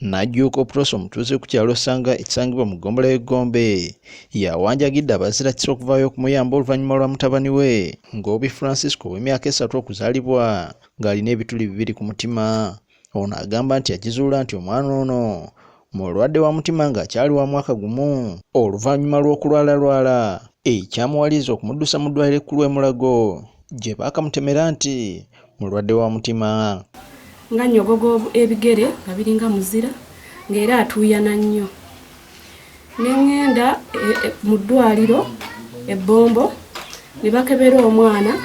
Najjuuko Proso omutuuze ku kyalo Sanga ekisangibwa mu ggombolola y'Egombe yawanjagidde abazirakisa okuvaayo okumuyamba oluvannyuma lwa mutabani we ng'Obi Francisco ow'emyaka 3 okuzaalibwa ng'alina ebituli 2 ku mutima. Ono agamba nti yakizuula nti omwana ono mulwadde wa mutima ng'akyali wa mwaka gumu oluvannyuma lw'okulwalalwala ekyamuwaliza okumuddusa mu ddwaliro ekkulu e Mulago gye baakamutemera nti mulwadde wa mutima. Nga nyogogo ebigere nga biringa muzira ng'era atuuyana nnyo. Ne ŋŋenda mu ddwaliro ebbombo ne bakebera omwana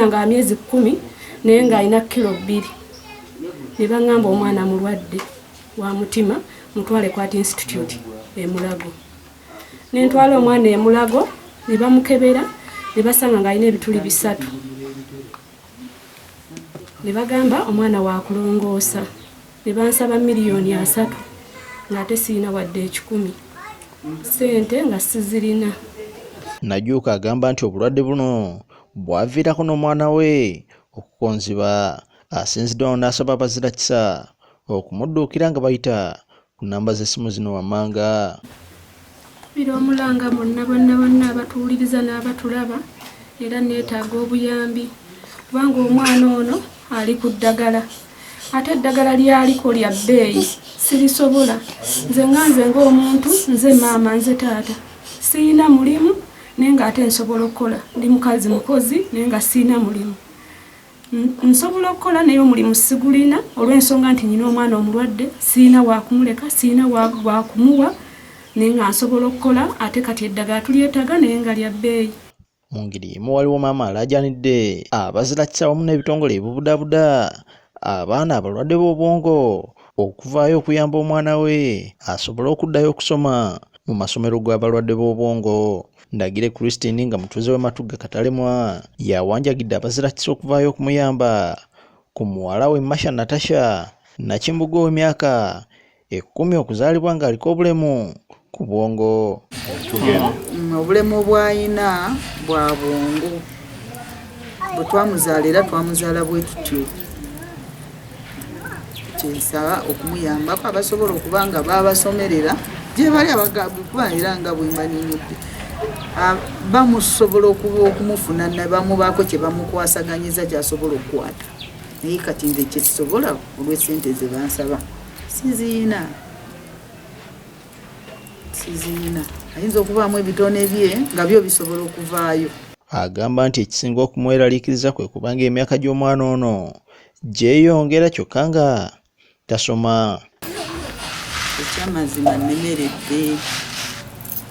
nga myezi 10 naye ng'alina kilo 2. Ne baŋŋamba omwana mulwadde wa mutima mutwale ku Art Institute e Mulago. Ne ntwala omwana e Mulago ne bamukebera ne basanga ng'alina ebituli 3. Ne bagamba omwana wa kulongoosa. Ne bansaba miliyoni 3 ng'ate sirina wadde 10. Sente nga sizirina. Najjuuko agamba nti obulwadde buno bwaviirako n'omwana we okukonziba. Asinzidde n'asaba abazirakisa okumudduukira nga bayita ku nnamba z'essimu zino wammanga. Bira omulanga bonna abatuwuliriza n'abatulaba era neetaaga obuyambi kubanga omwana ono ali ku ddagala ate eddagala lyaliko lya bbeeyi sirisobola. Nze ng'omuntu nze maama nze taata sirina mulimu naye ng'ate nsobola okukola. Ndi mukazi mukozi naye nga sirina mulimu. Nsobola okukola naye omulimu sigulina olw'ensonga nti nyina omwana omulwadde sirina waakumuleka sirina waakumuwa naye nga nsobola okukola ate kati eddagala tulyetaaga naye nga lya bbeeyi. Mu ngeri emu waliwo maama alaajanidde abazirakisa wamu n'ebitongole ebibudabuda abaana abalwadde b'obwongo okuvaayo okuyamba omwana we asobole okuddayo okusoma mu masomero g'abalwadde b'obwongo. Ndagire Christine nga mutuuze w'e Matugga Katalemwa yawanjagidde abazirakisa okuvaayo okumuyamba ku muwala we Masha Natasha Nakimbugo w'emyaka 10 okuzaalibwa ng'aliko obulemu ku bwongo. Obulemu bw'alina bwa bwongo. Bwe twamuzaalira twamuzaala bwe tutyo. Kyensaba okumuyambako abasobola okuba nga babasomerera gye bali abagabukubaira nga bwe mbaninyudde. Bamusobola okumufuna ne bamubaako kye bamukwasaganyiza gy'asobola okukwata. Naye kati nze kyekisobola olw'essente ze bansaba sizirina. Ayinza okubaamu ebitone bye nga byo bisobola okuvaayo. Agamba nti ekisinga okumweraliikiriza kwe kubanga emyaka gy'omwana ono gyeyongera kyokka nga tasoma. Ekyamazima nnemeredde.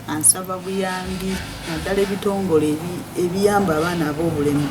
Ansaba buyambi naddala ebitongole ebiyamba abaana ab'obulemu.